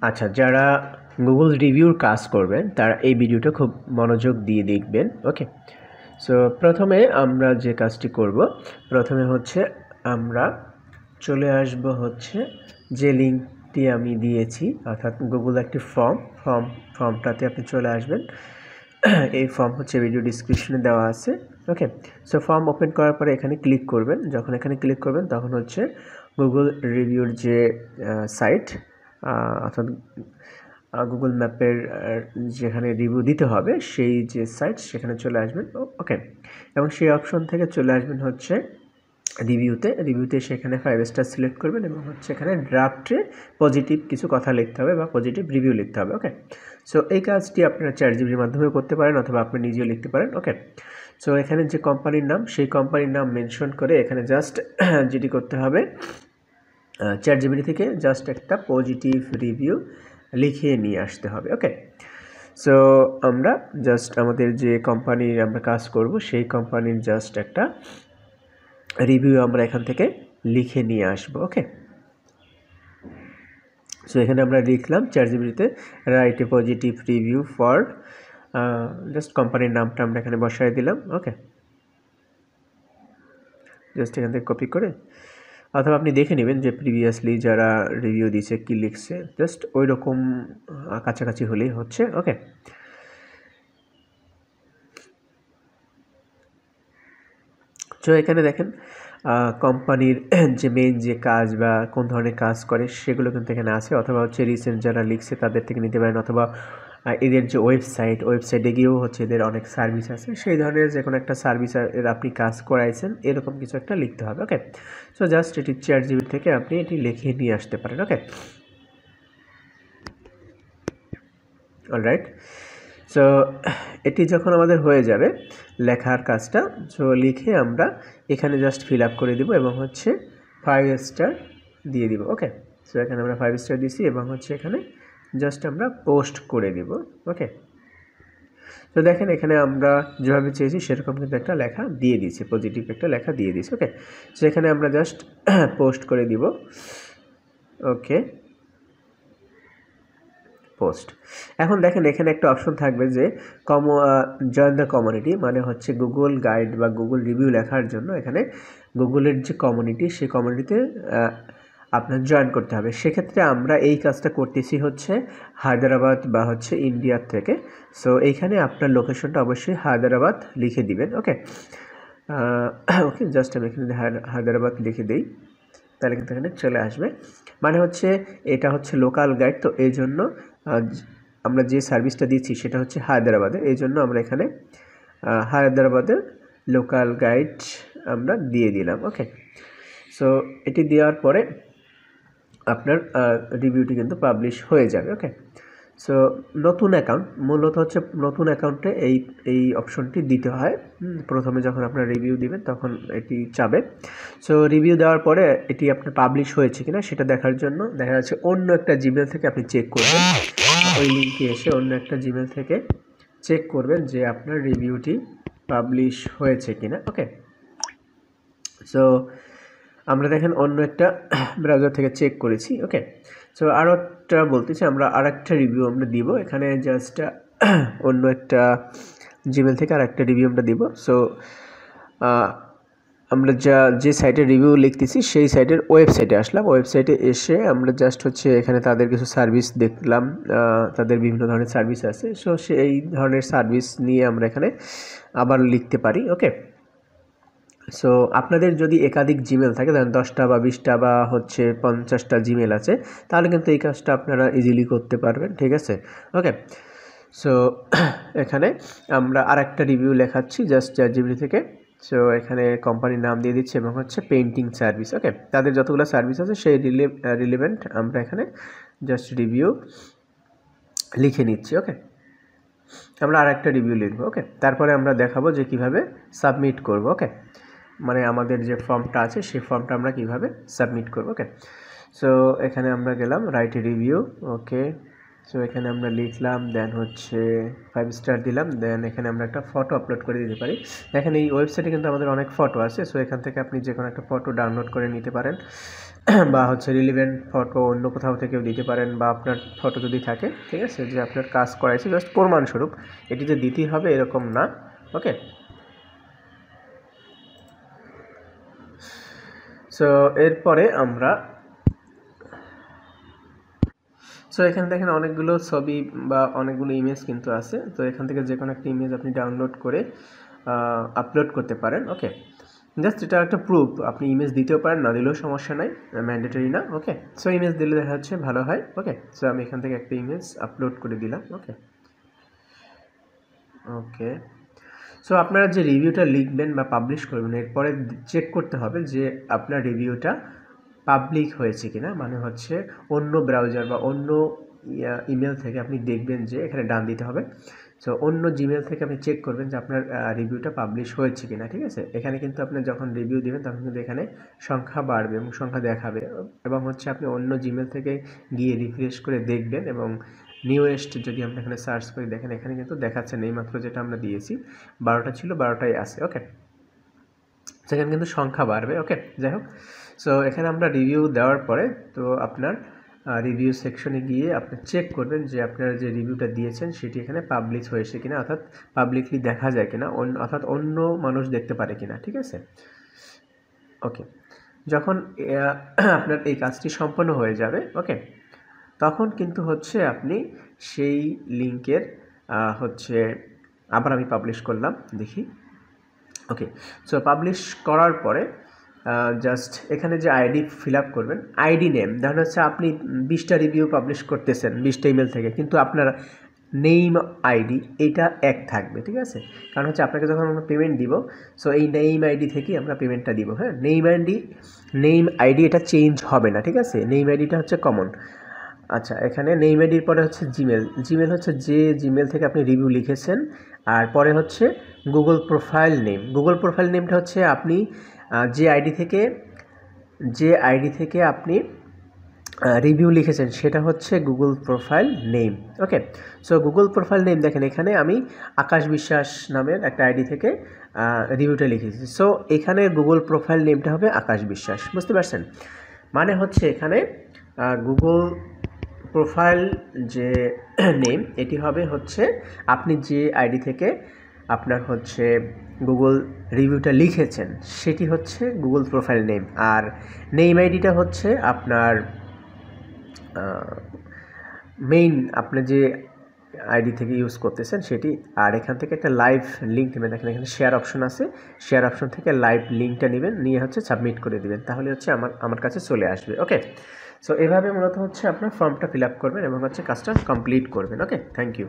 আচ্ছা, যারা গুগল রিভিউর কাজ করবেন তারা এই ভিডিওটা খুব মনোযোগ দিয়ে দেখবেন। ওকে, সো প্রথমে আমরা যে কাজটি করব, প্রথমে হচ্ছে আমরা চলে আসব হচ্ছে যে লিঙ্কটি আমি দিয়েছি, অর্থাৎ গুগল একটি ফর্মটাতে আপনি চলে আসবেন। এই ফর্ম হচ্ছে ভিডিও ডিসক্রিপশনে দেওয়া আছে। ওকে, সো ফর্ম ওপেন করার পরে এখানে ক্লিক করবেন। যখন এখানে ক্লিক করবেন তখন হচ্ছে গুগল রিভিউর যে সাইট, অর্থাৎ গুগল ম্যাপের যেখানে রিভিউ দিতে হবে সেই যে সাইট, সেখানে চলে আসবেন। ওকে, এবং সেই অপশন থেকে চলে আসবেন হচ্ছে রিভিউতে সেখানে 5 স্টার সিলেক্ট করবেন এবং হচ্ছে এখানে ড্রাফটে পজিটিভ কিছু কথা লিখতে হবে বা পজিটিভ রিভিউ লিখতে হবে। ওকে, সো এই কাজটি আপনারা চ্যাটজিপিটির মাধ্যমে করতে পারেন অথবা আপনি নিজেও লিখতে পারেন। ওকে, সো এখানে যে কোম্পানির নাম, সেই কোম্পানির নাম মেনশন করে এখানে জাস্ট যেটি করতে হবে, চ্যাটজিপিটি থেকে জাস্ট একটা পজিটিভ রিভিউ লিখে নিয়ে আসতে হবে। ওকে, সো আমরা জাস্ট আমাদের যে কোম্পানির আমরা কাজ করব সেই কোম্পানির জাস্ট একটা রিভিউ আমরা এখান থেকে লিখে নিয়ে আসবো। ওকে, সো এখানে আমরা লিখলাম চ্যাটজিপিটিতে write a positive review for, just কোম্পানির নামটা আমরা এখানে বসায় দিলাম। ওকে, জাস্ট এখান থেকে কপি করে, অথবা আপনি দেখে নেবেন যে প্রিভিয়াসলি যারা রিভিউ দিয়েছে কী লিখছে, জাস্ট ওই রকম কাছাকাছি হলেই হচ্ছে। ওকে, তো এখানে দেখেন কোম্পানির যে মেইন যে কাজ বা কোন ধরনের কাজ করে সেগুলো কিন্তু এখানে আছে, অথবা হচ্ছে রিসেন্ট যারা লিখছে তাদের থেকে নিতে পারেন, অথবা এদের যে ওয়েবসাইটে গিয়েও হচ্ছে এদের অনেক সার্ভিস আছে, সেই ধরনের যে কোনো একটা সার্ভিস আপনি কাজ করাইছেন এরকম কিছু একটা লিখতে হবে। ওকে, সো জাস্ট এটি চ্যাটজিপিটি থেকে আপনি এটি লিখে নিয়ে আসতে পারেন। ওকে, অলরাইট, সো এটি যখন আমাদের হয়ে যাবে লেখার কাজটা, সো লিখে আমরা এখানে জাস্ট ফিল আপ করে দিব এবং হচ্ছে 5 স্টার দিয়ে দিব। ওকে, সো এখানে আমরা 5 স্টার দিছি এবং হচ্ছে এখানে জাস্ট আমরা পোস্ট করে দিব। ওকে, তো দেখেন এখানে আমরা যেভাবে চেয়েছি সেরকম কিন্তু একটা লেখা দিয়ে দিয়েছি, পজিটিভ একটা লেখা দিয়ে দিয়েছি। ওকে, সো এখানে আমরা জাস্ট পোস্ট করে দিব। ওকে, পোস্ট। এখন দেখেন এখানে একটা অপশন থাকবে যে জয়েন দ্য কমিউনিটি, মানে হচ্ছে গুগল গাইড বা গুগল রিভিউ লেখার জন্য এখানে গুগলের যে কমিউনিটি, সেই কমিউনিটিতে আপনার জয়েন করতে হবে। সেক্ষেত্রে আমরা এই কাজটা করতেছি হচ্ছে হায়দ্রাবাদ বা হচ্ছে ইন্ডিয়ার থেকে। সো এইখানে আপনার লোকেশনটা অবশ্যই হায়দ্রাবাদ লিখে দিবেন। ওকে, ওকে, জাস্ট আমি এখানে হায়দ্রাবাদ লিখে দিই, তাহলে কিন্তু এখানে চলে আসবে। মানে হচ্ছে এটা হচ্ছে লোকাল গাইড, তো এই জন্য আমরা যে সার্ভিসটা দিচ্ছি সেটা হচ্ছে হায়দ্রাবাদে, এই জন্য আমরা এখানে হায়দ্রাবাদের লোকাল গাইড আমরা দিয়ে দিলাম। ওকে, সো এটি দেওয়ার পরে আপনার রিভিউটি কিন্তু পাবলিশ হয়ে যাবে। ওকে, সো নতুন অ্যাকাউন্ট, মূলত হচ্ছে নতুন অ্যাকাউন্টে এই অপশনটি দিতে হয়। প্রথমে যখন আপনার রিভিউ দিবেন তখন এটি চাবে। সো রিভিউ দেওয়ার পরে এটি আপনার পাবলিশ হয়েছে কিনা সেটা দেখার জন্য দেখা যাচ্ছে অন্য একটা জিমেল থেকে আপনি চেক করবেন, ওই লিঙ্কে এসে অন্য একটা জিমেল থেকে চেক করবেন যে আপনার রিভিউটি পাবলিশ হয়েছে কিনা। ওকে, সো আমরা দেখেন অন্য একটা ব্রাউজার থেকে চেক করেছি। ওকে, সো আরও একটা বলতেছি, আমরা আর একটা রিভিউ আমরা দিব এখানে, জাস্ট অন্য একটা জিমেল থেকে আর একটা রিভিউ আমরা দিব। সো আমরা যে সাইটে রিভিউ লিখতেছি সেই সাইটের ওয়েবসাইটে আসলাম। ওয়েবসাইটে এসে আমরা জাস্ট হচ্ছে এখানে তাদের কিছু সার্ভিস দেখলাম, তাদের বিভিন্ন ধরনের সার্ভিস আছে। সো সেই ধরনের সার্ভিস নিয়ে আমরা এখানে আবার লিখতে পারি। ওকে, সো আপনাদের যদি একাধিক জিমেল থাকে, ধরেন 10টা বা 20টা বা হচ্ছে 50টা জিমেল আছে, তাহলে কিন্তু এই কাজটা আপনারা ইজিলি করতে পারবেন। ঠিক আছে, ওকে, সো এখানে আমরা আর একটা রিভিউ লেখাচ্ছি জাস্ট চ্যাটজিপিটি থেকে। সো এখানে কোম্পানির নাম দিয়ে দিচ্ছি এবং হচ্ছে পেইন্টিং সার্ভিস। ওকে, তাদের যতগুলো সার্ভিস আছে সেই রিলেভেন্ট আমরা এখানে জাস্ট রিভিউ লিখে নিচ্ছি। ওকে, আমরা আর একটা রিভিউ লিখবো। ওকে, তারপরে আমরা দেখাবো যে কিভাবে সাবমিট করব। ওকে, মানে আমাদের যে ফর্মটা আছে সেই ফর্মটা আমরা কিভাবে সাবমিট করব। ওকে, সো এখানে আমরা গেলাম রাইট রিভিউ। ওকে, সো এখানে আমরা লিখলাম, দেন হচ্ছে 5 স্টার দিলাম, দেন এখানে আমরা একটা ফটো আপলোড করে দিতে পারি। এখানে এই ওয়েবসাইটে কিন্তু আমাদের অনেক ফটো আছে, সো এখান থেকে আপনি যে কোনো একটা ফটো ডাউনলোড করে নিতে পারেন বা হচ্ছে রিলিভেন্ট ফটো অন্য কোথাও থেকেও দিতে পারেন, বা আপনার ফটো যদি থাকে, ঠিক আছে, যে আপনার কাজ করাইছে জাস্ট প্রমাণস্বরূপ, এটি যে দিতেই হবে এরকম না। ওকে, সো এরপরে আমরা এখানে দেখেন অনেকগুলো ছবি বা অনেকগুলো ইমেজ কিন্তু আছে। তো এখান থেকে যে কোনো একটা ইমেজ আপনি ডাউনলোড করে আপলোড করতে পারেন। ওকে, জাস্ট এটা একটা প্রুফ, আপনি ইমেজ দিতেও পারেন, না দিলেও সমস্যা নাই, ম্যান্ডেটরি না। ওকে, সো ইমেজ দিলে দেখা যাচ্ছে ভালো হয়। ওকে, সো আমি এখান থেকে একটা ইমেজ আপলোড করে দিলাম। ওকে ওকে, সো আপনারা যে রিভিউটা লিখবেন বা পাবলিশ করবেন, এরপরে চেক করতে হবে যে আপনার রিভিউটা পাবলিক হয়েছে কিনা, মানে হচ্ছে অন্য ব্রাউজার বা অন্য ইমেল থেকে আপনি দেখবেন যে এখানে ডান দিতে হবে। সো অন্য জিমেল থেকে আপনি চেক করবেন যে আপনার রিভিউটা পাবলিশ হয়েছে কিনা, ঠিক আছে। এখানে কিন্তু আপনি যখন রিভিউ দিবেন তখন কিন্তু এখানে সংখ্যা বাড়বে এবং সংখ্যা দেখাবে, এবং হচ্ছে আপনি অন্য জিমেল থেকে গিয়ে রিফ্রেশ করে দেখবেন, এবং নিউয়েস্ট যদি আমরা এখানে সার্চ করে দেখেন, এখানে কিন্তু দেখাচ্ছে না, এইমাত্র যেটা আমরা দিয়েছি 12টা ছিল, 12টাই আছে। ওকে, সেখানে কিন্তু সংখ্যা বাড়বে। ওকে, যাই হোক, সো এখানে আমরা রিভিউ দেওয়ার পরে তো আপনার রিভিউ সেকশনে গিয়ে আপনি চেক করবেন যে আপনারা যে রিভিউটা দিয়েছেন সেটি এখানে পাবলিশ হয়েছে কিনা, অর্থাৎ পাবলিকলি দেখা যায় কিনা, অর্থাৎ অন্য মানুষ দেখতে পারে কিনা, ঠিক আছে। ওকে, যখন আপনার এই কাজটি সম্পন্ন হয়ে যাবে, ওকে, তখন কিন্তু হচ্ছে আপনি সেই লিঙ্কের হচ্ছে আবার আমি পাবলিশ করলাম, দেখি। ওকে, সো পাবলিশ করার পরে জাস্ট এখানে যে আইডি ফিল আপ করবেন, আইডি নেম, ধরুন হচ্ছে আপনি 20টা রিভিউ পাবলিশ করতেছেন 20টা ইমেল থেকে, কিন্তু আপনার নেইম আইডি এটা এক থাকবে, ঠিক আছে। কারণ হচ্ছে আপনাকে যখন আমরা পেমেন্ট দিব, সো এই নেইম আইডি থেকেই আমরা পেমেন্টটা দিব। হ্যাঁ, নেইম আইডি এটা চেঞ্জ হবে না, ঠিক আছে। নেইম আইডিটা হচ্ছে কমন। আচ্ছা, এখানে নেইম আইডির পরে হচ্ছে জিমেল হচ্ছে যে জিমেল থেকে আপনি রিভিউ লিখেছেন, আর পরে হচ্ছে গুগল প্রোফাইল নেমটা হচ্ছে আপনি যে আইডি থেকে আপনি রিভিউ লিখেছেন সেটা হচ্ছে গুগল প্রোফাইল নেম। ওকে, সো গুগল প্রোফাইল নেম দেখেন, এখানে আমি আকাশ বিশ্বাস নামের একটা আইডি থেকে রিভিউটা লিখেছি, সো এখানে গুগল প্রোফাইল নেমটা হবে আকাশ বিশ্বাস, বুঝতে পারছেন। মানে হচ্ছে এখানে গুগল প্রোফাইল যে নেম এটি হবে হচ্ছে আপনি যে আইডি থেকে আপনার হচ্ছে গুগল রিভিউটা লিখেছেন সেটি হচ্ছে গুগল প্রোফাইল নেম, আর নেম আইডিটা হচ্ছে আপনার মেইন আপনি যে আইডি থেকে ইউজ করতেছেন সেটি। আর এখান থেকে একটা লাইভ লিঙ্ক নেবেন, দেখেন এখানে শেয়ার অপশন আছে, শেয়ার অপশন থেকে লাইভ লিঙ্কটা নেবেন, নিয়ে হচ্ছে সাবমিট করে দিবেন, তাহলে হচ্ছে আমার কাছে চলে আসবে। ওকে, সো এভাবে মূলত হচ্ছে আপনার ফর্মটা ফিল আপ করবেন এবং হচ্ছে কাজটা কমপ্লিট করবেন। ওকে, থ্যাংক ইউ।